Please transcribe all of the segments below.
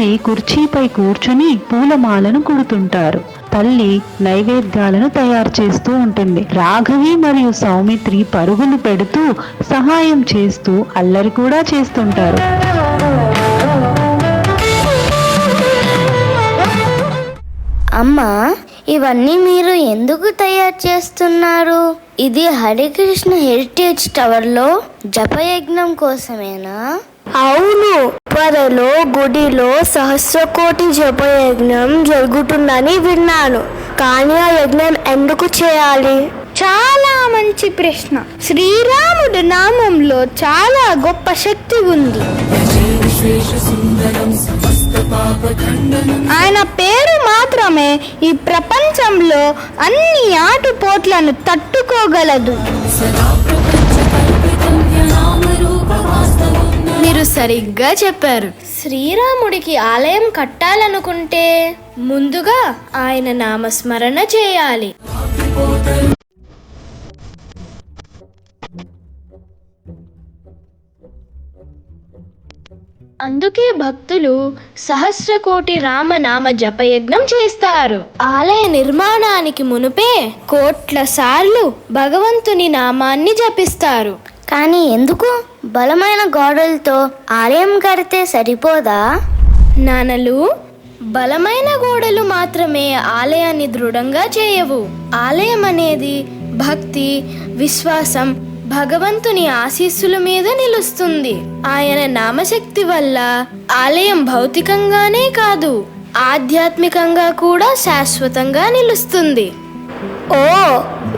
అమ్మాయి కుర్చీపై కూర్చుని పూలమాలను కుడుతుంటారు. తల్లి నైవేద్యాలను తయారు చేస్తూ ఉంటుంది. రాఘవి మరియు సౌమిత్రి పరుగులు పెడుతూ సహాయం చేస్తూ అల్లరి కూడా చేస్తుంటారు. అమ్మా, ఇవన్నీ మీరు ఎందుకు తయారు చేస్తున్నారు? ఇది హరికృష్ణ హెరిటేజ్ టవర్లో జపయజ్ఞం కోసమేనా? అవును, త్వరలో గుడిలో సహస్రకోటి జపయజ్ఞం జరుగుతుందని విన్నాను. కానీ ఆ యజ్ఞం ఎందుకు చేయాలి? చాలా మంచి ప్రశ్న. శ్రీరాముడి నామంలో చాలా గొప్ప శక్తి ఉంది. ఆయన పేరు మాత్రమే ఈ ప్రపంచంలో అన్ని ఆటుపోట్లను తట్టుకోగలదు. మీరు సరిగ్గా చెప్పారు. శ్రీరాముడికి ఆలయం కట్టాలనుకుంటే ముందుగా ఆయన నామస్మరణ చేయాలి. అందుకే భక్తులు సహస్రకోటి రామనామ జపయజ్ఞం చేస్తారు. ఆలయ నిర్మాణానికి మునుపే కోట్ల సార్లు భగవంతుని నామాన్ని జపిస్తారు. కానీ ఎందుకు? బలమైన గోడలతో ఆలయం కడితే సరిపోదా? నానలు, బలమైన గోడలు మాత్రమే ఆలయాన్ని దృఢంగా చేయవు. ఆలయం అనేది భక్తి, విశ్వాసం, భగవంతుని ఆశీస్సుల మీద నిలుస్తుంది. ఆయన నామశక్తి వల్ల ఆలయం భౌతికంగానే కాదు, ఆధ్యాత్మికంగా కూడా శాశ్వతంగా నిలుస్తుంది. ఓ,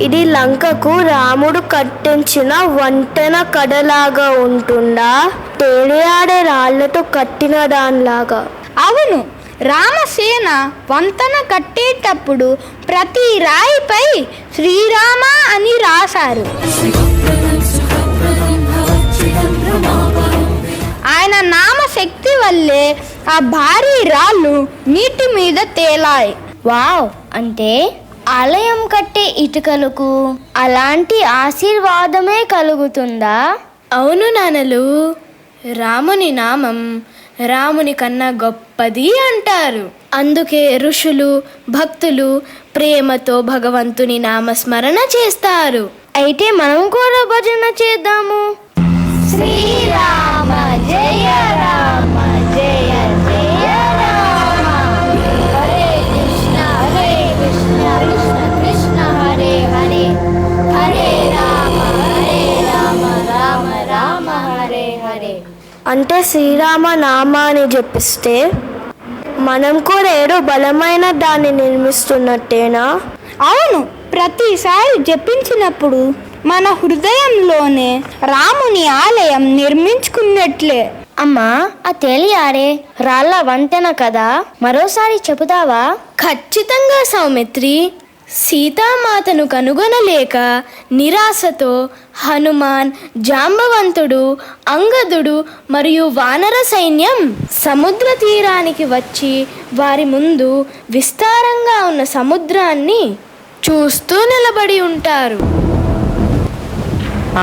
ఇది లంకకు రాముడు కట్టించిన వంతెన కడలాగా ఉంటుందా? తేలియాడే రాళ్లతో కట్టిన దానిలాగా. అవును, రామసేన వంతెన కట్టేటప్పుడు ప్రతి రాయిపై శ్రీరామ అని రాశారు. ఆయన నామశక్తి వల్లే ఆ భారీ రాళ్ళు నీటి మీద తేలాయి. వావ్, అంటే ఆలయం కట్టే ఇటుకలకు అలాంటి ఆశీర్వాదమే కలుగుతుందా? అవును నానలు, రాముని నామం రాముని కన్నా గొప్పది అంటారు. అందుకే ఋషులు, భక్తులు ప్రేమతో భగవంతుని నామస్మరణ చేస్తారు. అయితే మనం కూడా భజన చేద్దాము. శ్రీరామ జయ రామ జయ జయ రామ, హరే కృష్ణ కృష్ణ కృష్ణ హరే హరే, హరే రామ రామ రామ హరే హరే. అంటే శ్రీరామ నామాన్ని జపిస్తే మనం కూడా ఏదో బలమైన దాన్ని నిర్మిస్తున్నట్టేనా? అవును, ప్రతిసారి జపించినప్పుడు మన హృదయంలోనే రాముని ఆలయం నిర్మించుకున్నట్లే. అమ్మా, ఆ తేలియాడే రాళ్ళ వంతెన కదా, మరోసారి చెబుతావా? ఖచ్చితంగా సౌమిత్రి. సీతామాతను కనుగొనలేక నిరాశతో హనుమాన్, జాంబవంతుడు, అంగదుడు మరియు వానర సైన్యం సముద్ర తీరానికి వచ్చి వారి ముందు విస్తారంగా ఉన్న సముద్రాన్ని చూస్తూ నిలబడి ఉంటారు.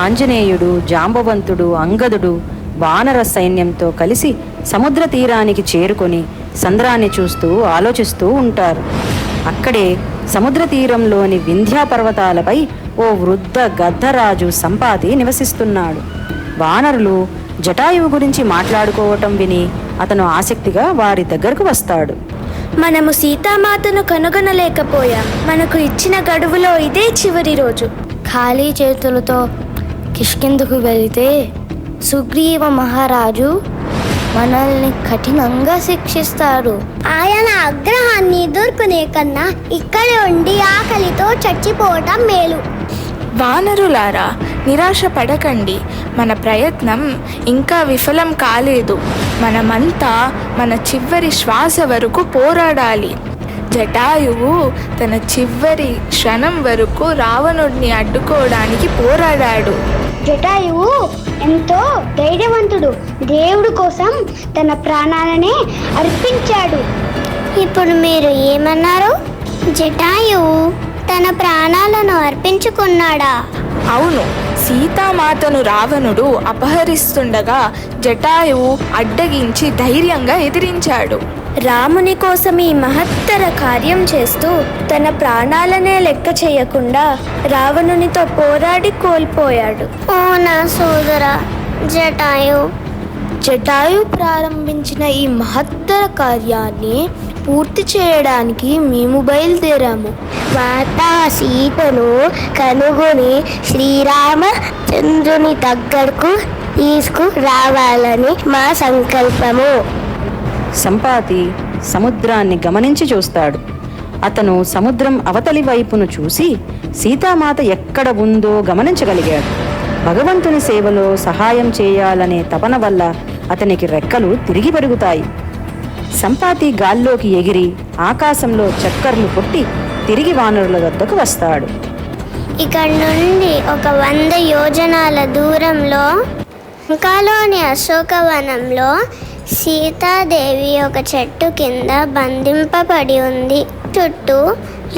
ఆంజనేయుడు, జాంబవంతుడు, అంగదుడు వానర సైన్యంతో కలిసి సముద్ర తీరానికి చేరుకొని సంద్రాన్ని చూస్తూ ఆలోచిస్తూ ఉంటారు. అక్కడే సముద్ర తీరంలోని వింధ్యా పర్వతాలపై ఓ వృద్ధ గద్దరాజు సంపాతి నివసిస్తున్నాడు. వానరులు జటాయువు గురించి మాట్లాడుకోవటం విని అతను ఆసక్తిగా వారి దగ్గరకు వస్తాడు. మనము సీతామాతను కనుగొనలేకపోయాం. మనకు ఇచ్చిన గడువులో ఇదే చివరి రోజు. ఖాళీ చేతులతో కిష్కిందకు వెళితే సుగ్రీవ మహారాజు మనల్ని కఠినంగా శిక్షిస్తాడు. ఆయన ఆగ్రహాన్ని ఎదుర్కొనే కన్నా ఇక్కడే ఉండి ఆకలితో చచ్చిపోవటం మేలు. వానరులారా, నిరాశ పడకండి. మన ప్రయత్నం ఇంకా విఫలం కాలేదు. మనమంతా మన చివరి శ్వాస వరకు పోరాడాలి. జటాయువు తన చివరి క్షణం వరకు రావణుడిని అడ్డుకోవడానికి పోరాడాడు. జటాయువు ఎంతో ధైర్యవంతుడు. దేవుడు కోసం తన ప్రాణాలనే అర్పించాడు. ఇప్పుడు మీరు ఏమన్నారు? జటాయువు తన ప్రాణాలను అర్పించుకున్నాడా? అవును, సీతామాతను రావణుడు అపహరిస్తుండగా జటాయువు అడ్డగించి ధైర్యంగా ఎదిరించాడు. రాముని కోసం ఈ మహత్తర కార్యం చేస్తూ తన ప్రాణాలనే లెక్క చేయకుండా రావణునితో పోరాడి కోల్పోయాడు. ఓ నా సోదరా జటాయు ప్రారంభించిన ఈ మహత్తర కార్యాన్ని పూర్తి చేయడానికి మేము బయలుదేరాము. మాతా సీతను కనుగొని శ్రీరామచంద్రుని దగ్గరకు తీసుకురావాలని మా సంకల్పము. సంపాతి సముద్రాన్ని గమనించి చూస్తాడు. అతను సముద్రం అవతలి వైపును చూసి సీతామాత ఎక్కడ ఉందో గమనించగలిగాడు. భగవంతుని సేవలో సహాయం చేయాలనే తపన వల్ల అతనికి రెక్కలు తిరిగి పెరుగుతాయి. సంపాతి గాల్లోకి ఎగిరి ఆకాశంలో చక్కర్లు కొట్టి తిరిగి వానరుల వద్దకు వస్తాడు. ఇక్కడి నుండి ఒక 100 యోజనాల దూరంలో ఇంకాలోని అశోకవనంలో సీతాదేవి ఒక చెట్టు కింద బంధింపబడి ఉంది. చుట్టూ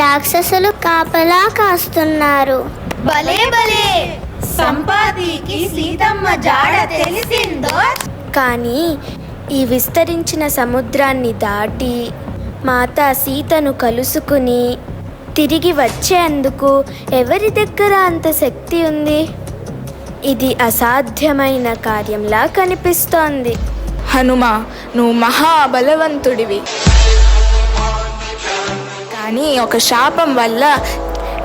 రాక్షసులు కాపలా కాస్తున్నారు. భలే భలే, సంపాతికి సీతమ్మ జాడ తెలిసిందో. కానీ ఈ విస్తరించిన సముద్రాన్ని దాటి మాతా సీతను కలుసుకుని తిరిగి వచ్చేందుకు ఎవరి దగ్గర అంత శక్తి ఉంది? ఇది అసాధ్యమైన కార్యంలా కనిపిస్తోంది. హనుమ, నువ్వు మహాబలవంతుడివి, కానీ ఒక శాపం వల్ల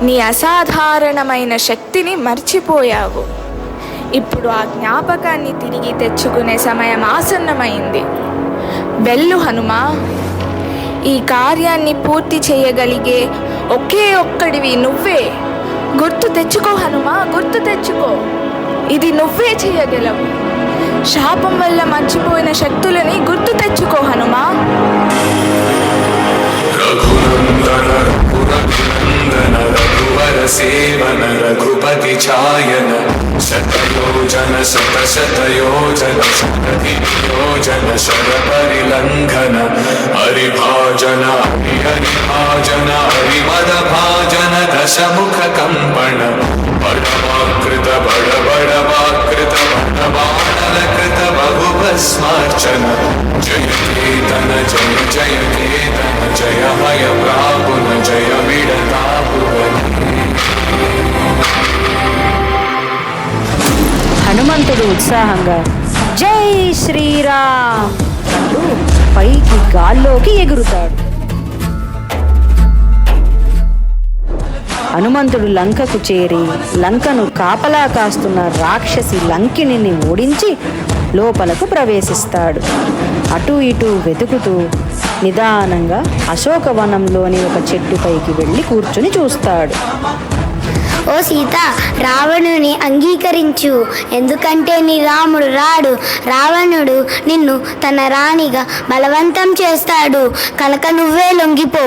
నీ అసాధారణమైన శక్తిని మర్చిపోయావు. ఇప్పుడు ఆ జ్ఞాపకాన్ని తిరిగి తెచ్చుకునే సమయం ఆసన్నమైంది. వెళ్ళు హనుమా, ఈ కార్యాన్ని పూర్తి చేయగలిగే ఒకే ఒక్కడివి నువ్వే. గుర్తు తెచ్చుకో హనుమా, గుర్తు తెచ్చుకో. ఇది నువ్వే చేయగలవు. శాపం వల్ల మర్చిపోయిన శక్తులని గుర్తు తెచ్చుకో హనుమా. రఘువర సేవన రఘుపతి ఛాయన శతయోజన శతశతయోజన శతయోజన శర పరిలంఘన హరిభాజన హరిభాజన హరిమద భాజన దశముఖ కంపణ బడవాకృత బడబడవాకృత బడబాణలకృత బహుభస్మార్చన జయ కేతన జయ జయ కేతన జయ హయ ప్రాపున జయ విడతాపువని. హనుమంతుడు ఉత్సాహంగా జై శ్రీరామ్ అంటూ పైకి గాల్లోకి ఎగురుతాడు. హనుమంతుడు లంకకు చేరి లంకను కాపలా కాస్తున్న రాక్షసి లంకిణిని ఓడించి లోపలకు ప్రవేశిస్తాడు. అటూ ఇటూ వెతుకుతూ నిదానంగా అశోకవనంలోని ఒక చెట్టుపైకి వెళ్ళి కూర్చుని చూస్తాడు. ఓ సీత, రావణుని అంగీకరించు, ఎందుకంటే నీ రాముడు రాడు. రావణుడు నిన్ను తన రాణిగా బలవంతం చేస్తాడు కనుక నువ్వే లొంగిపో.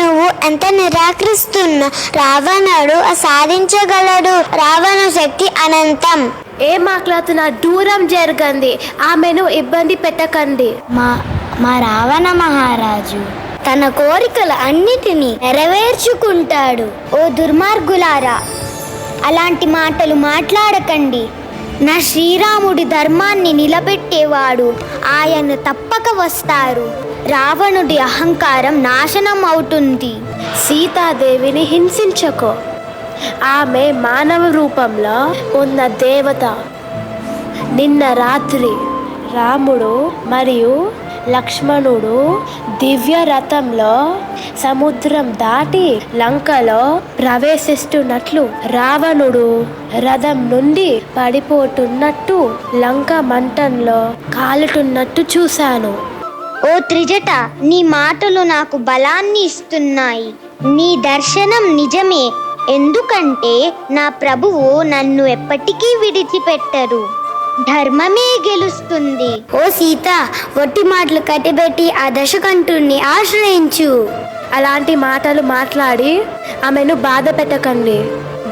నువ్వు ఎంత నిరాకరిస్తున్నా రావణుడు సాధించగలడు. రావణ శక్తి అనంతం. ఏం మాట్లాడుతున్నా? దూరం జరగండి, ఆమెను ఇబ్బంది పెట్టకండి. మా రావణ మహారాజు తన కోరికలు అన్నిటినీ నెరవేర్చుకుంటాడు. ఓ దుర్మార్గులారా, అలాంటి మాటలు మాట్లాడకండి. నా శ్రీరాముడి ధర్మాన్ని నిలబెట్టేవాడు ఆయన తప్పక వస్తారు. రావణుడి అహంకారం నాశనం అవుతుంది. సీతాదేవిని హింసించకో. ఆమె మానవ రూపంలో ఉన్న దేవత. నిన్న రాత్రి రాముడు మరియు లక్ష్మణుడు దివ్య రథంలో సముద్రం దాటి లంకలో ప్రవేశిస్తున్నట్లు రావణుడు రథం నుండి పడిపోతున్నట్టు లంక మంటంలో కాలుతున్నట్టు చూశాను. ఓ త్రిజట, నీ మాటలు నాకు బలాన్ని ఇస్తున్నాయి. నీ దర్శనం నిజమే, ఎందుకంటే నా ప్రభువు నన్ను ఎప్పటికీ విడిచిపెట్టరు. ధర్మమే గెలుస్తుంది. ఓ సీత, ఒట్టి మాటలు కట్టిబెట్టి ఆ దశకంఠుణ్ణి ఆశ్రయించు. అలాంటి మాటలు మాట్లాడి ఆమెను బాధ పెట్టకండి.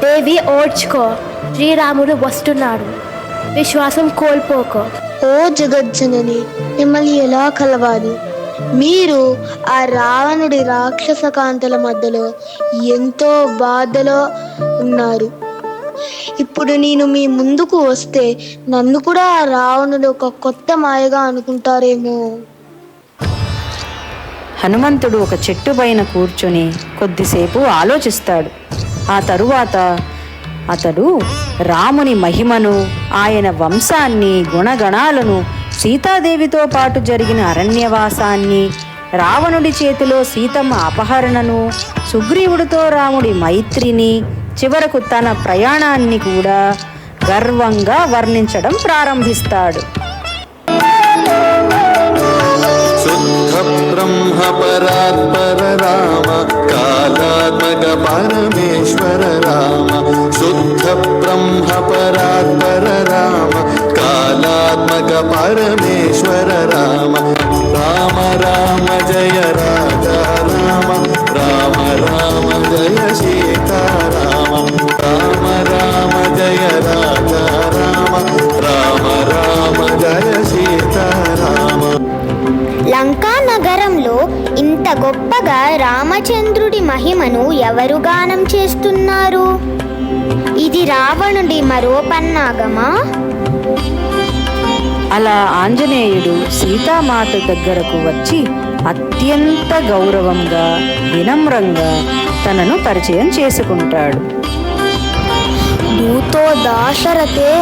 దేవి, ఓడ్చుకో. శ్రీరాముడు వస్తున్నాడు. విశ్వాసం కోల్పోకో. ఓ జగజ్జనని, మిమ్మల్ని ఎలా కలవాలి? మీరు ఆ రావణుడి రాక్షస కాంతల మధ్యలో ఎంతో బాధలో ఉన్నారు. ఇప్పుడు నేను మీ ముందుకు వస్తే నన్ను కూడా ఆ రావణుడు ఒక కొత్త మాయగా అనుకుంటారేమో. హనుమంతుడు ఒక చెట్టు పైన కూర్చొని కొద్దిసేపు ఆలోచిస్తాడు. ఆ తరువాత అతడు రాముని మహిమను, ఆయన వంశాన్ని, గుణగణాలను, సీతాదేవితో పాటు జరిగిన అరణ్యవాసాన్ని, రావణుడి చేతిలో సీతమ్మ అపహరణను, సుగ్రీవుడితో రాముడి మైత్రిని, చివరకు తన ప్రయాణాన్ని కూడా గర్వంగా వర్ణించడం ప్రారంభిస్తాడు. బ్రహ్మ పరాత్పర రామ కాలాత్మక పరమేశ్వర రామ శుద్ధ బ్రహ్మ పరాత్పర రామ కాలాత్మక పరమేశ్వర రామ రామ రామ జయ రాజా రామ రామ రామ జయ సీతారామ రామ రామ జయ రాజా రామ రామ రామ జయ సీతారామ. లంకా నగరంలో ఇంత గొప్పగా రామచంద్రుడి మహిమను ఎవరు గానం చేస్తున్నారు? ఇది రావణుడి మరో పన్నాగమా? అలా ఆంజనేయుడు సీతామాత దగ్గరకు వచ్చి అత్యంత గౌరవంగా, వినమ్రంగా తనను పరిచయం చేసుకుంటాడు. భూతో దాశరథే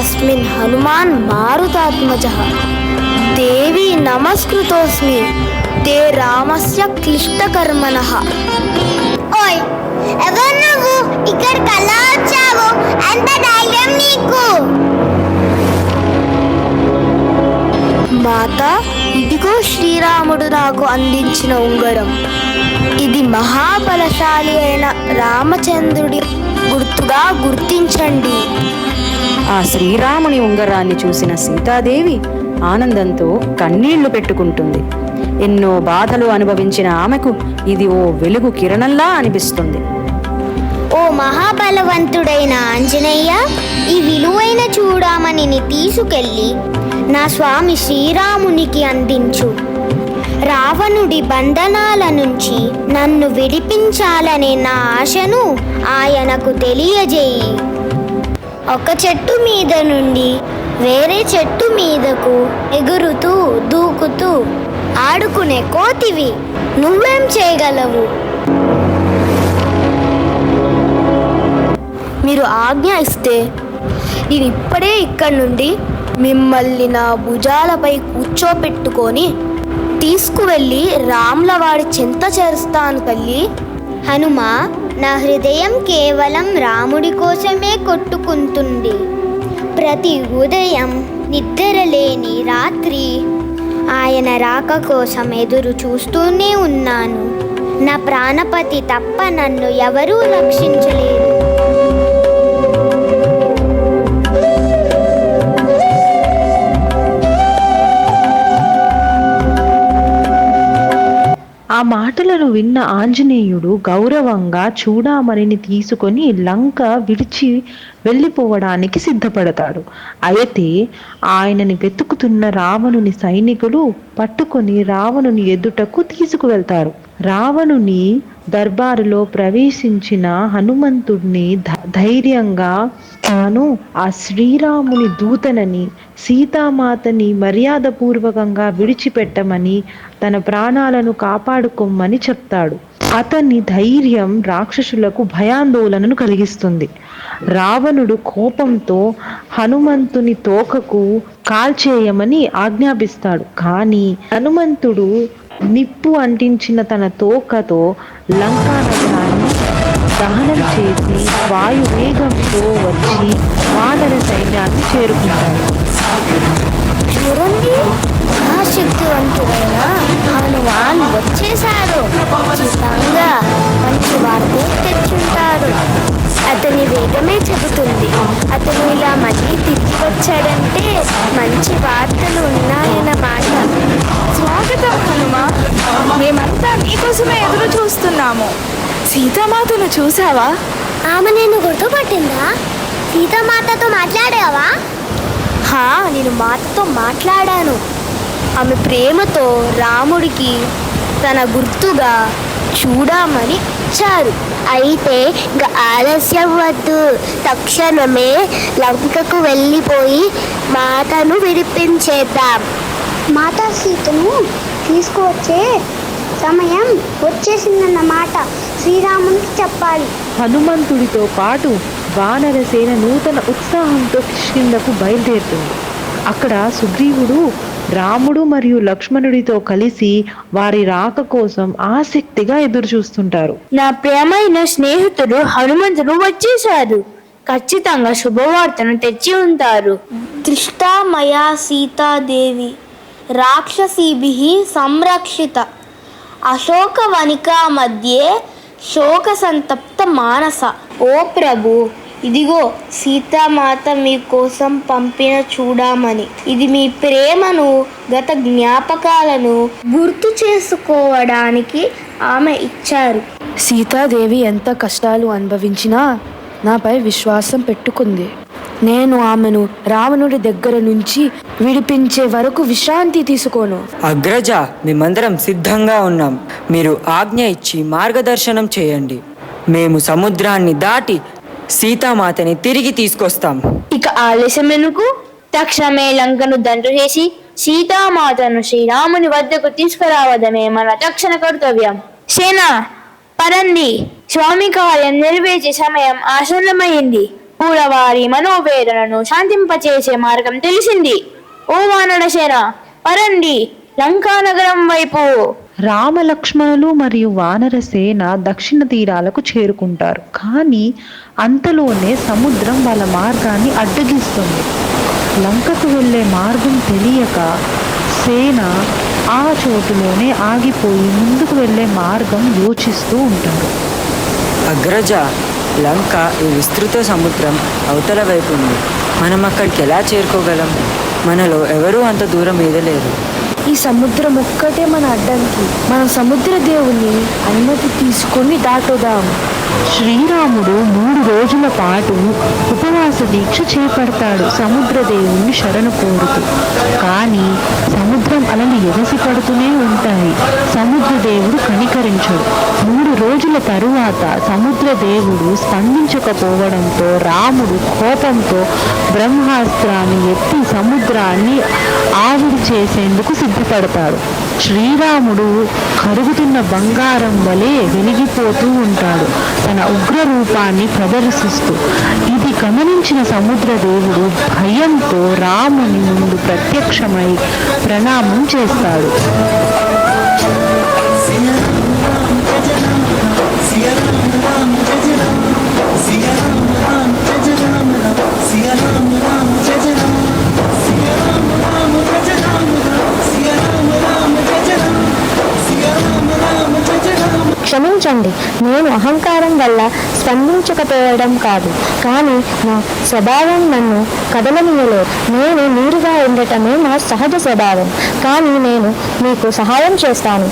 అస్మిన్ హనుమాన్ మారుతాత్మజః దేవి నమస్కృతోస్మి తే రామస్య క్లిష్టకర్మణః. ఓయ్, ఎవరు నువ్వు? ఇక్కడికి ఎలా వచ్చావు? అంత ధైర్యం నీకు? మాత, ఇదిగో శ్రీరాముడు నాకు అందించిన ఉంగరం. ఇది మహాబలశాలి అయిన రామచంద్రుడి గుర్తుగా గుర్తించండి. ఆ శ్రీరాముని ఉంగరాన్ని చూసిన సీతాదేవి ఆనందంతో కన్నీళ్లు పెట్టుకుంటుంది. ఎన్నో బాధలు అనుభవించిన ఆమెకు ఇది ఓ వెలుగు కిరణంలా అనిపిస్తుంది. ఓ మహాబలవంతుడైన ఆంజనేయ, ఈ విలువైన చూడామణిని తీసుకెళ్ళి నా స్వామి శ్రీరామునికి అందించు. రావణుడి బంధనాల నుంచి నన్ను విడిపించాలనే నా ఆశను ఆయనకు తెలియజేయి. ఒక చెట్టు మీద నుండి వేరే చెట్టు మీదకు ఎగురుతూ దూకుతూ ఆడుకునే కోతివి, నువ్వేం చేయగలవు? మీరు ఆజ్ఞ ఇస్తే నేను ఇప్పుడే ఇక్కడి నుండి మిమ్మల్ని నా భుజాలపై కూర్చోపెట్టుకొని తీసుకువెళ్ళి రాములవాడి చెంత చేరుస్తాను తల్లి. హనుమా, నా హృదయం కేవలం రాముడి కోసమే కొట్టుకుంటుంది. ప్రతి ఉదయం నిద్రలేని రాత్రి ఆయన రాక కోసం ఎదురు చూస్తూనే ఉన్నాను. నా ప్రాణపతి తప్ప నన్ను ఎవరూ రక్షించలేరు. ఆ మాటలను విన్న ఆంజనేయుడు గౌరవంగా చూడామణిని తీసుకొని లంక విడిచి వెళ్ళిపోవడానికి సిద్ధపడతాడు. అయితే ఆయనని వెతుకుతున్న రావణుని సైనికులు పట్టుకొని రావణుని ఎదుటకు తీసుకువెళ్తారు. రావణుని దర్బారులో ప్రవేశించిన హనుమంతుడిని ధైర్యంగా తాను ఆ శ్రీరాముని దూతనని, సీతామాతని మర్యాదపూర్వకంగా విడిచిపెట్టమని, తన ప్రాణాలను కాపాడుకోమని చెప్తాడు. అతని ధైర్యం రాక్షసులకు భయాందోళనను కలిగిస్తుంది. రావణుడు కోపంతో హనుమంతుని తోకకు కాల్చేయమని ఆజ్ఞాపిస్తాడు. కానీ హనుమంతుడు నిప్పు అంటించిన తన తోకతో లంకా నగరాన్ని దహనం చేసి వాయువేగంతో వచ్చి వానర సైన్యాన్ని చేరుకుంటాడు. చూడండి, మహాశక్తివంతుడైన హనుమాన్ వచ్చేశాడు. ఖచ్చితంగా మంచి వార్తే తెచ్చుంటాడు. అతని వేగమే చెబుతుంది. అతను ఇలా మళ్ళీ తిరిగి వచ్చాడంటే మంచి వార్తలు ఉన్నాయన్నమాట. స్వాగతం హనుమా, మేమంతా నీకోసమే ఎదురు చూస్తున్నాము. సీతామాతను చూసావా? ఆమె నేను గుర్తుపట్టిందా? సీతామాతతో మాట్లాడావా? నేను మాతతో మాట్లాడాను. ఆమె ప్రేమతో రాముడికి తన గుర్తుగా చూడమని ఇచ్చారు. అయితే ఇంకా ఆలస్యం వద్దు, తక్షణమే లంకకు వెళ్ళిపోయి మాతను విడిపించేద్దాం. మాతా సీతను తీసుకువచ్చే సమయం వచ్చేసిందన్నమాట శ్రీరామునికి చెప్పాలి. హనుమంతుడితో పాటు వానరసేన నూతన ఉత్సాహంతో కిష్కింధకు బయలుదేరుతుంది. అక్కడ సుగ్రీవుడు రాముడు మరియు లక్ష్మణుడితో కలిసి వారి రాక కోసం ఆసక్తిగా ఎదురు చూస్తుంటారు. నా ప్రియమైన స్నేహితుడు హనుమంతుడు వచ్చేశారు. ఖచ్చితంగా శుభవార్తను తెచ్చి ఉంటారు. దృష్టామయా సీతాదేవి రాక్షసీభిః సంరక్షిత అశోకవనికా మధ్యే శోక సంతప్త మానస. ఓ ప్రభు, ఇదిగో సీతామాత మీకోసం పంపిన చూడమని. ఇది మీ ప్రేమను, గత జ్ఞాపకాలను గుర్తు చేసుకోవడానికి ఆమె ఇచ్చారు. సీతాదేవి ఎంత కష్టాలు అనుభవించినా నాపై విశ్వాసం పెట్టుకుంది. నేను ఆమెను రావణుడి దగ్గర నుంచి విడిపించే వరకు విశ్రాంతి తీసుకోను. అగ్రజ, మేమందరం సిద్ధంగా ఉన్నాం. మీరు ఆజ్ఞ ఇచ్చి మార్గదర్శనం చేయండి. మేము సముద్రాన్ని దాటి సీతామాతని తిరిగి తీసుకొస్తాం. ఇక ఆలస్యం ఎందుకు? తక్షణమే లంకను దండు చేసి సీతామాతను శ్రీరాముని వద్దకు తీసుకురావడమే మన తక్షణ కర్తవ్యం. సేన పరండి, స్వామి కార్యం నెరవేర్చే సమయం ఆసన్నమైంది. పూలవారి మనోవేదనను శాంతింపచేసే మార్గం తెలిసింది. ఓ వానర సేన పరండి, లంకానగరం వైపు. రామలక్ష్మణులు మరియు వానర సేన దక్షిణ తీరాలకు చేరుకుంటారు. కానీ అంతలోనే సముద్రం వాళ్ళ మార్గాన్ని అడ్డగిస్తుంది. లంకకు వెళ్ళే మార్గం తెలియక సేన ఆ చోటులోనే ఆగిపోయి ముందుకు వెళ్ళే మార్గం యోచిస్తూ ఉంటారు. అగ్రజ, లంక ఈ విస్తృత సముద్రం అవతల వైపు ఉంది. మనం అక్కడికి ఎలా చేరుకోగలం? మనలో ఎవరూ అంత దూరం ఈదలేరు. ఈ సముద్రం ఒక్కటే మన అడ్డంకి. మనం సముద్ర దేవుని అనుమతి తీసుకొని దాటుదాం. శ్రీరాముడు 3 రోజుల పాటు ఉపవాస దీక్ష చేపడతాడు, సముద్రదేవుణ్ణి శరణు కోరుతూ. కానీ సముద్రం అలలు ఎగసి పడుతూనే ఉంటాయి. సముద్రదేవుడు కనికరించడు. 3 రోజుల తరువాత సముద్రదేవుడు స్పందించకపోవడంతో రాముడు కోపంతో బ్రహ్మాస్త్రాన్ని ఎత్తి సముద్రాన్ని ఆవిరి చేసేందుకు సిద్ధపడతాడు. శ్రీరాముడు కరుగుతున్న బంగారం వలె వెలిగిపోతూ ఉంటాడు, తన ఉగ్ర రూపాన్ని ప్రదర్శిస్తూ. ఇది గమనించిన సముద్రదేవుడు భయంతో రాముని ముందు ప్రత్యక్షమై ప్రణామం చేస్తాడు. క్షమించండి, నేను అహంకారం వల్ల స్పందించకపోవడం కాదు, కానీ నా స్వభావం నన్ను కదలనీయలేదు. నేను నీరుగా ఉండటమే నా సహజ స్వభావం. కానీ నేను మీకు సహాయం చేస్తాను.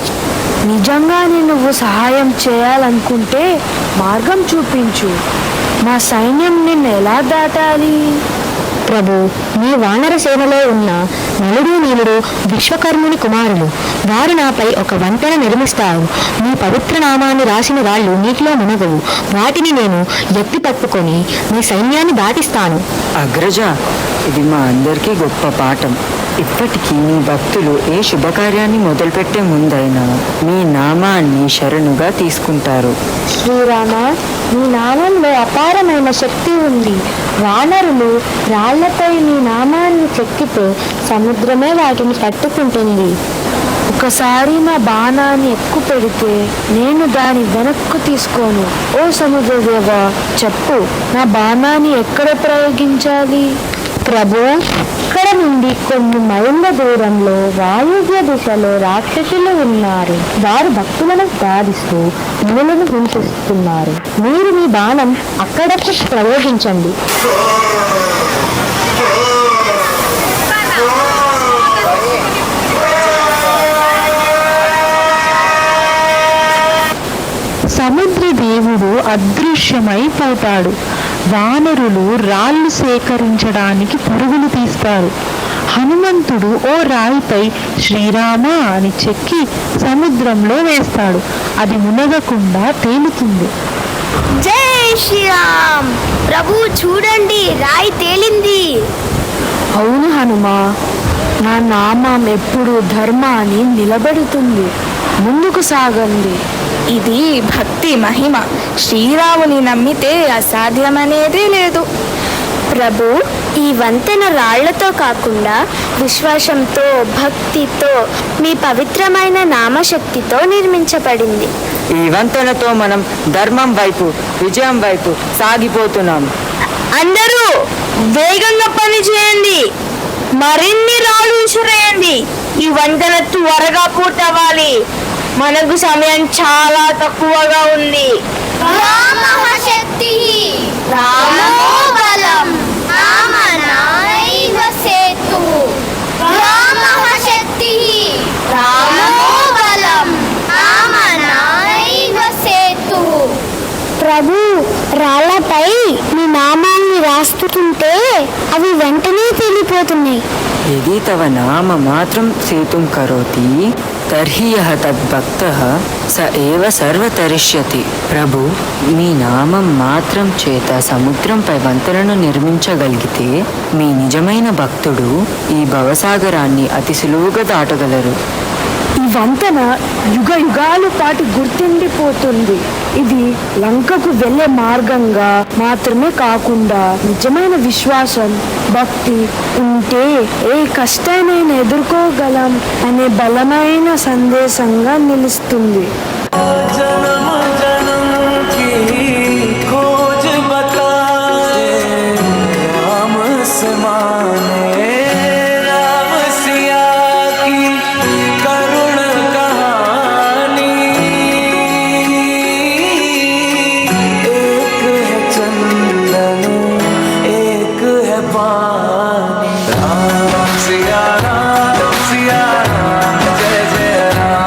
నిజంగానే నువ్వు సహాయం చేయాలనుకుంటే మార్గం చూపించు. మా సైన్యం నిన్ను ఎలా దాటాలి? ప్రభు, మీ వానర సేనలో ఉన్న నలుడు నీలుడు విశ్వకర్ముని కుమారులు. వారు నాపై ఒక వంతెన నిర్మిస్తారు. మీ పవిత్ర నామాన్ని రాసిన రాళ్ళు నీటిలో మునగవు. వాటిని నేను ఎత్తి పట్టుకొని మీ సైన్యాన్ని దాటిస్తాను. అగ్రజ, ఇది మా అందరికీ గొప్ప పాఠం. ఇప్పటికీ నీ భక్తులు ఏ శుభకార్యాన్ని మొదలుపెట్టే ముందైనా మీ నామాన్ని శరణుగా తీసుకుంటారు. శ్రీరామ, మీ నామంలో అపారమైన శక్తి ఉంది. వానరులు రాళ్లపై మీ నామాన్ని చెక్కితే సముద్రమే వాటిని పట్టుకుంటుంది. ఒకసారి నా బాణాన్ని ఎక్కువ పెడితే నేను దాని వెనక్కు తీసుకోను. ఓ సముద్రదేవ, చెప్పు, నా బాణాన్ని ఎక్కడ ప్రయోగించాలి? ప్రభు, ఇక్కడ నుండి కొన్ని మైళ్ళ దూరంలో వాయువ్య దిశలో రాక్షసులు ఉన్నారు. వారు భక్తులను బాధిస్తూ మునులను హింసిస్తున్నారు. మీరు మీ బాణం అక్కడకు ప్రయోగించండి. సముద్రదేవుడు అదృశ్యమైపోతాడు. వానరులు రాళ్ళు సేకరించడానికి పరుగులు తీస్తారు. హనుమంతుడు ఓ రాయిపై శ్రీరామ అని చెక్కి సముద్రంలో వేస్తాడు. అది మునగకుండా తేలుతుంది. జై శ్రీరామ్! ప్రభు చూడండి, రాయి తేలింది. అవును హనుమా, నా నామం ఎప్పుడు ధర్మాన్ని నిలబెడుతుంది. ముందుకు సాగండి. ఇది భక్తి మహిమ. శ్రీరాముని నమ్మితే అసాధ్యమనేదే లేదు. ప్రభు, ఈ వంతెన రాళ్లతో కాకుండా విశ్వాసంతో, భక్తితో, మీ పవిత్రమైన నామశక్తితో నిర్మించబడింది. ఈ వంతెనతో మనం ధర్మం వైపు, విజయం వైపు సాగిపోతున్నాం. అందరూ వేగంగా పని చేయండి. మరిన్ని రాళ్ళు విసిరేయండి. ఈ వంతెన త్వరగా పూర్తవ్వాలి. మనకు సమయం చాలా తక్కువగా ఉంది. రామశక్తి రామో బలం రామనాయవ సేతు. రామశక్తి రామో బలం రామనాయవ సేతు. ప్రభు, రాళ్లపై మీ నామాన్ని రాస్తుంటే అవి వెంటనే తేలిపోతున్నాయి. यदि तव नाम मात्रं सेतुं करोति तर्हि यः तद्भक्तः स एव सर्वतरिष्यति. ప్రభు, మీ నామం మాత్రం చేత సముద్రంపై వంతెనను నిర్మించగలిగితే మీ నిజమైన భక్తుడు ఈ భవసాగరాన్ని అతి సులువుగా దాటగలరు. ఈ వంతెన యుగ యుగాల పాటు గుర్తుండిపోతుంది. ఇది లంకకు వెళ్ళే మార్గంగా మాత్రమే కాకుండా నిజమైన విశ్వాసం, భక్తి ఉంటే ఏ కష్టాన్నైనా ఎదుర్కోగలం అనే బలమైన సందేశంగా నిలుస్తుంది. जन्म जन्म की खोज बताए राम से माने राम सिया की करुण कहानी. एक है चंदन एक है पानी. राम सिया राम जय जय राम.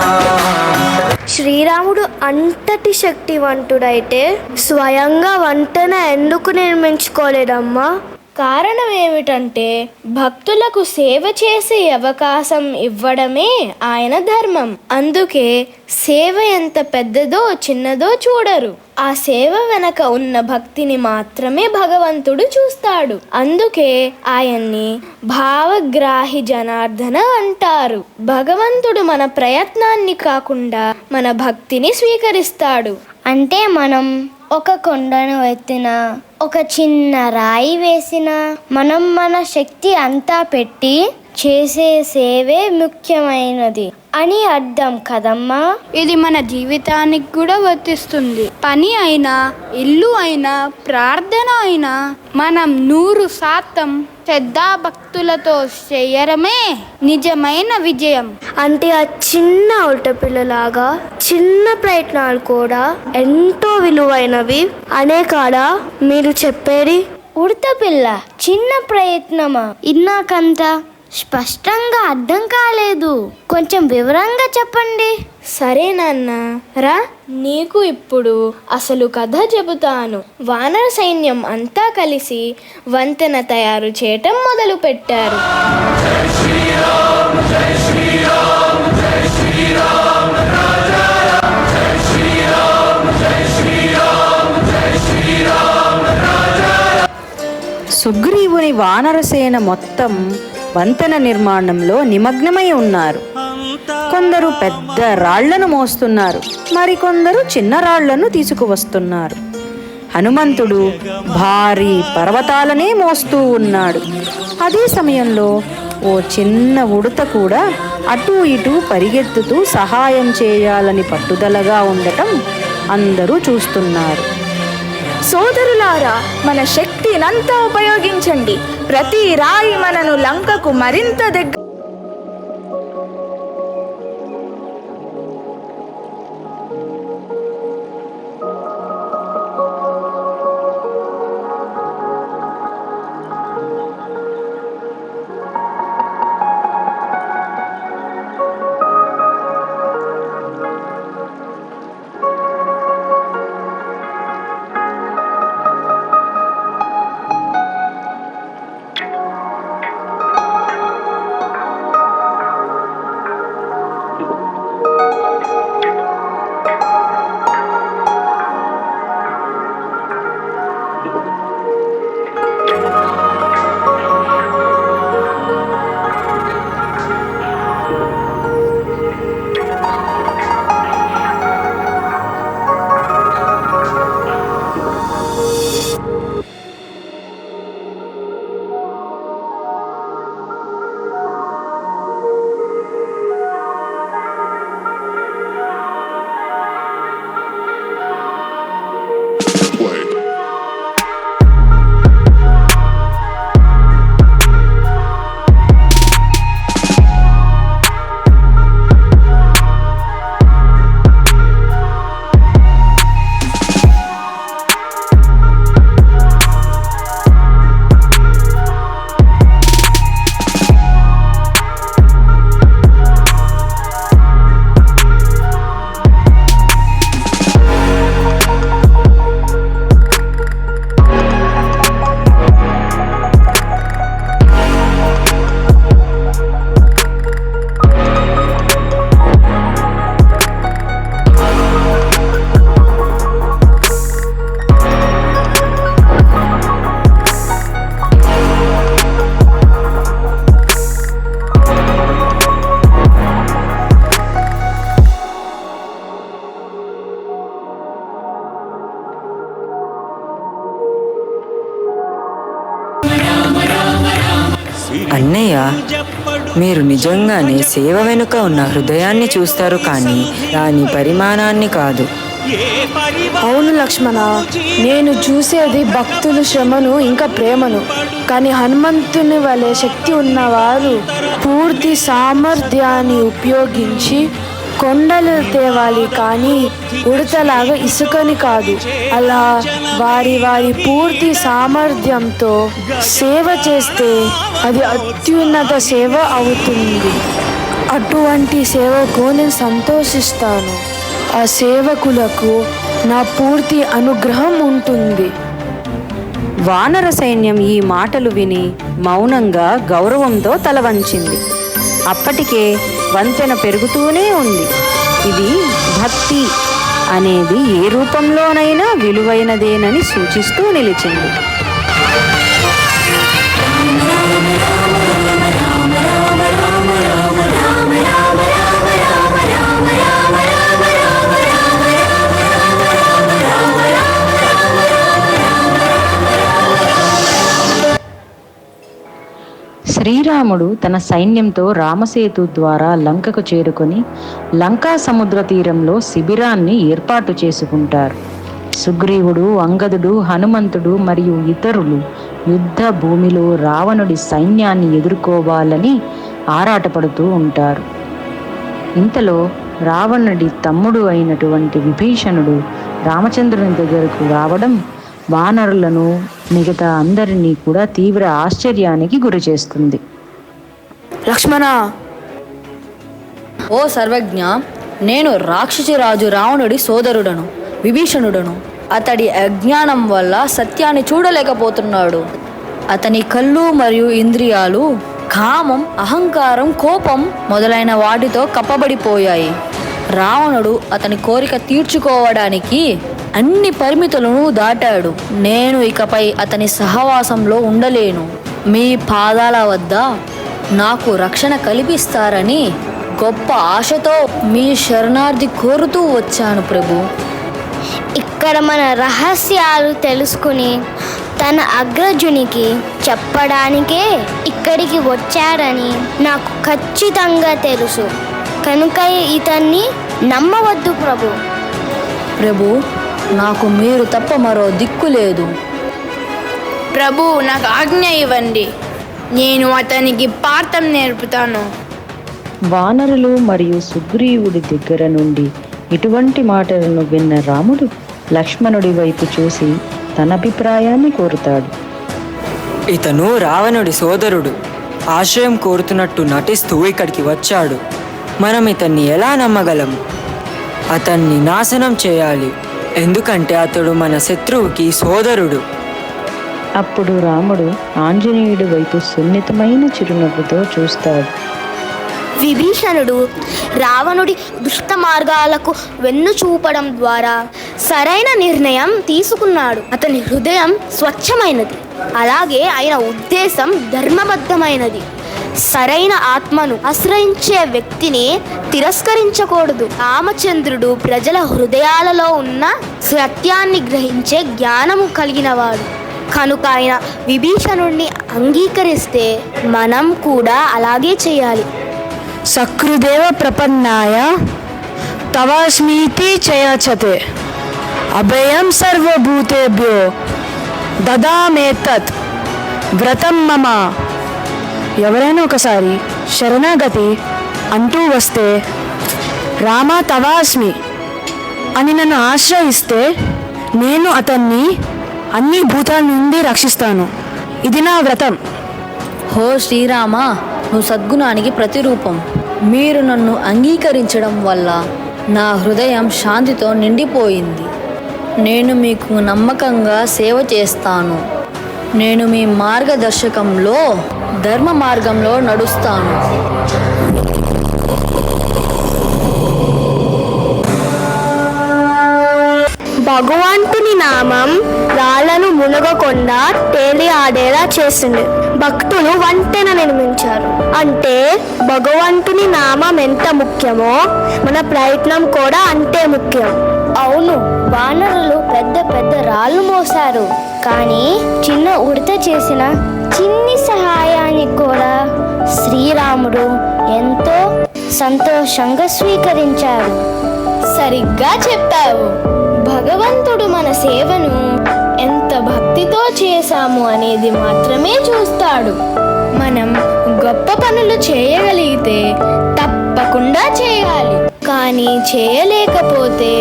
శ్రీరాముడు అంతటి శక్తివంతుడైతే స్వయంగా వంతెన ఎందుకు నిర్మించుకోలేదమ్మా? కారణం ఏమిటంటే భక్తులకు సేవ చేసే అవకాశం ఇవ్వడమే ఆయన ధర్మం. అందుకే సేవ ఎంత పెద్దదో చిన్నదో చూడరు. ఆ సేవ వెనక ఉన్న భక్తిని మాత్రమే భగవంతుడు చూస్తాడు. అందుకే ఆయన్ని భావగ్రాహి జనార్దన అంటారు. భగవంతుడు మన ప్రయత్నాన్ని కాకుండా మన భక్తిని స్వీకరిస్తాడు. అంటే మనం ఒక కొండను ఎత్తిన, ఒక చిన్న రాయి వేసిన, మనం మన శక్తి అంతా పెట్టి చేసే సేవే ముఖ్యమైనది అని అర్థం కదమ్మా. ఇది మన జీవితానికి కూడా వర్తిస్తుంది. పని అయినా, ఇల్లు అయినా, ప్రార్థన అయినా మనం 100% శ్రద్ధాభక్తులతో చేయడమే నిజమైన విజయం. అంటే ఆ చిన్న పిల్లలాగా చిన్న ప్రయత్నాలు కూడా ఎంతో విలువైనవి అనే కాడా మీరు చెప్పేది? ఉడతపిల్ల చిన్న ప్రయత్నమా? ఇన్నాకంతా స్పష్టంగా అర్థం కాలేదు. కొంచెం వివరంగా చెప్పండి. సరే నాన్న, రా నీకు ఇప్పుడు అసలు కథ చెబుతాను. వానర సైన్యం అంతా కలిసి వంతెన తయారు చేయటం మొదలు పెట్టారు. సుగ్రీవుని వానరసేన మొత్తం వంతెన నిర్మాణంలో నిమగ్నమై ఉన్నారు. కొందరు పెద్ద రాళ్లను మోస్తున్నారు, మరికొందరు చిన్న రాళ్లను తీసుకువస్తున్నారు. హనుమంతుడు భారీ పర్వతాలనే మోస్తూ ఉన్నాడు. అదే సమయంలో ఓ చిన్న ఉడత కూడా అటూ ఇటూ పరిగెత్తుతూ సహాయం చేయాలని పట్టుదలగా ఉండటం అందరూ చూస్తున్నారు. సోదరులారా, మన శక్తినంతా ఉపయోగించండి. ప్రతి రాయి మనను లంకకు మరింత దగ్గర అన్నయ్య, మీరు నిజంగానే సేవ వెనుక ఉన్న హృదయాన్ని చూస్తారు, కానీ దాని పరిమాణాన్ని కాదు. అవును లక్ష్మణ, నేను చూసేది భక్తుల శ్రమను ఇంకా ప్రేమను. కానీ హనుమంతుని వలె శక్తి ఉన్నవారు పూర్తి సామర్థ్యాన్ని ఉపయోగించి కొండలు తేవాలి, కానీ ఉడతలాగా ఇసుకని కాదు. అలా వారి వారి పూర్తి సామర్థ్యంతో సేవ చేస్తే అది అత్యున్నత సేవ అవుతుంది. అటువంటి సేవకు నేను సంతోషిస్తాను. ఆ సేవకులకు నా పూర్తి అనుగ్రహం ఉంటుంది. వానర సైన్యం ఈ మాటలు విని మౌనంగా గౌరవంతో తల వంచింది. అప్పటికే వంతెన పెరుగుతూనే ఉంది. ఇది భక్తి అనేది ఏ రూపంలోనైనా విలువైనదేనని సూచిస్తూ నిలిచింది. శ్రీరాముడు తన సైన్యంతో రామసేతు ద్వారా లంకకు చేరుకొని లంకా సముద్ర తీరంలో శిబిరాన్ని ఏర్పాటు చేసుకుంటారు. సుగ్రీవుడు, అంగదుడు, హనుమంతుడు మరియు ఇతరులు యుద్ధ భూమిలో రావణుడి సైన్యాన్ని ఎదుర్కోవాలని ఆరాటపడుతూ ఉంటారు. ఇంతలో రావణుడి తమ్ముడు అయినటువంటి విభీషణుడు రామచంద్రుని దగ్గరకు రావడం వానరులను, మిగతా అందరినీ కూడా తీవ్ర ఆశ్చర్యానికి గురి చేస్తుంది. లక్ష్మణ, ఓ సర్వజ్ఞ, నేను రాక్షసి రాజు రావణుడి సోదరుడను, విభీషణుడను. అతడి అజ్ఞానం వల్ల సత్యాన్ని చూడలేకపోతున్నాడు. అతని కళ్ళు మరియు ఇంద్రియాలు కామం, అహంకారం, కోపం మొదలైన వాటితో కప్పబడిపోయాయి. రావణుడు అతని కోరిక తీర్చుకోవడానికి అన్ని పరిమితులను దాటాడు. నేను ఇకపై అతని సహవాసంలో ఉండలేను. మీ పాదాల వద్ద నాకు రక్షణ కల్పిస్తారని గొప్ప ఆశతో మీ శరణార్థి కోరుతూ వచ్చాను ప్రభు. ఇక్కడ మన రహస్యాలు తెలుసుకుని తన అగ్రజునికి చెప్పడానికే ఇక్కడికి వచ్చాడని నాకు ఖచ్చితంగా తెలుసు. కనుక ఇతన్ని నమ్మవద్దు ప్రభు. ప్రభు, నాకు మీరు తప్ప మరో దిక్కు లేదు. ప్రభు, నాకు ఆజ్ఞ ఇవ్వండి. నేను అతనికి పాఠం నేర్పుతాను. వానరులు మరియు సుగ్రీవుడి దగ్గర నుండి ఇటువంటి మాటలను విన్న రాముడు లక్ష్మణుడి వైపు చూసి తన అభిప్రాయాన్ని కోరుతాడు. ఇతను రావణుడి సోదరుడు. ఆశ్రయం కోరుతున్నట్టు నటిస్తూ ఇక్కడికి వచ్చాడు. మనం ఇతన్ని ఎలా నమ్మగలం? అతన్ని నాశనం చేయాలి, ఎందుకంటే అతడు మన శత్రువుకి సోదరుడు. అప్పుడు రాముడు ఆంజనేయుడి వైపు సున్నితమైన చిరునవ్వుతో చూస్తాడు. విభీషణుడు రావణుడి దుష్ట మార్గాలకు వెన్ను చూపడం ద్వారా సరైన నిర్ణయం తీసుకున్నాడు. అతని హృదయం స్వచ్ఛమైనది, అలాగే ఆయన ఉద్దేశం ధర్మబద్ధమైనది. సరైన ఆత్మను ఆశ్రయించే వ్యక్తిని తిరస్కరించకూడదు. రామచంద్రుడు ప్రజల హృదయాలలో ఉన్న సత్యాన్ని గ్రహించే జ్ఞానము కలిగినవాడు. కనుక ఆయన విభీషణుడిని అంగీకరిస్తే మనం కూడా అలాగే చేయాలి. సకృదేవ ప్రపన్నాయ తవాస్మీతి చయచతే అభయం సర్వభూతేభ్యో దదామేతత్ వ్రతం మమ. ఎవరైనా ఒకసారి శరణాగతి అంటూ వస్తే రామ తవాస్మి అని నన్ను ఆశ్రయిస్తే నేను అతన్ని అన్ని భూతాల నుండి రక్షిస్తాను. ఇది నా వ్రతం. హో శ్రీరామ, నువ్వు సద్గుణానికి ప్రతిరూపం. మీరు నన్ను అంగీకరించడం వల్ల నా హృదయం శాంతితో నిండిపోయింది. నేను మీకు నమ్మకంగా సేవ చేస్తాను. నేను మీ మార్గదర్శకంలో ధర్మ మార్గంలో నడుస్తాను. భగవంతుని నామం రాళ్లను మునగకుండా తేలి ఆడేలా చేసింది. భక్తులు వంతెన నిర్మించారు. అంటే భగవంతుని నామం ఎంత ముఖ్యమో మన ప్రయత్నం కూడా అంతే ముఖ్యం. అవును, వానరులు పెద్ద పెద్ద రాళ్ళు మోసారు, కానీ చిన్న ఉడత చేసిన చిన్ని సహాయానికి కూడా శ్రీరాముడు ఎంతో సంతోషంగా స్వీకరించాడు. సరిగ్గా చెప్పావు. భగవంతుడు మన సేవను ఎంత భక్తితో చేశాము అనేది మాత్రమే చూస్తాడు. మనం గొప్ప పనులు చేయగలిగితే తప్పకుండా చేయాలి, కానీ చేయలేకపోతే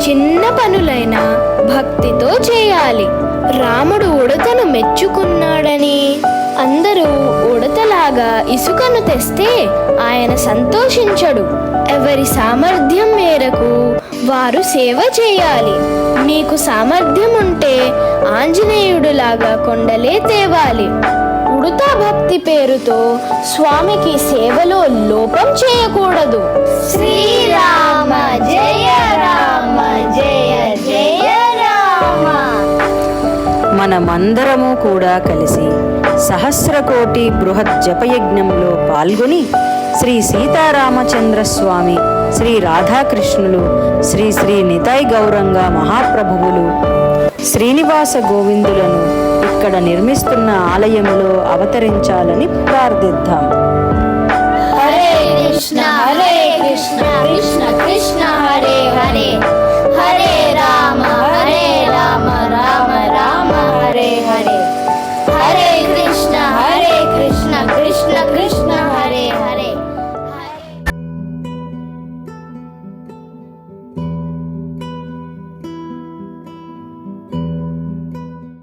చిన్న పనులైనా భక్తితో చేయాలి. రాముడు ఉడతను మెచ్చుకున్నాడని అందరూ ఉడతలాగా ఇసుకను తెస్తే ఆయన సంతోషించడు. ఎవరి సామర్థ్యం మేరకు వారు సేవ చేయాలి. మీకు సామర్థ్యం ఉంటే ఆంజనేయుడులాగా కొండలే తేవాలి. ఉడత భక్తి పేరుతో స్వామికి సేవలో లోపం చేయకూడదు. శ్రీరామ జయ రామ జయ జయ రామ. మనమందరము కూడా కలిసి సహస్రకోటి బృహత్ జపయజ్ఞంలో పాల్గొని శ్రీ సీతారామచంద్ర స్వామి, శ్రీ రాధాకృష్ణులు, శ్రీ శ్రీ నితాయ్ గౌరంగ మహాప్రభువులు, శ్రీనివాస గోవిందులను ఇక్కడ నిర్మిస్తున్న ఆలయంలో అవతరించాలని ప్రార్థిద్దాం. హరే కృష్ణ కృష్ణ కృష్ణ హరే హరే,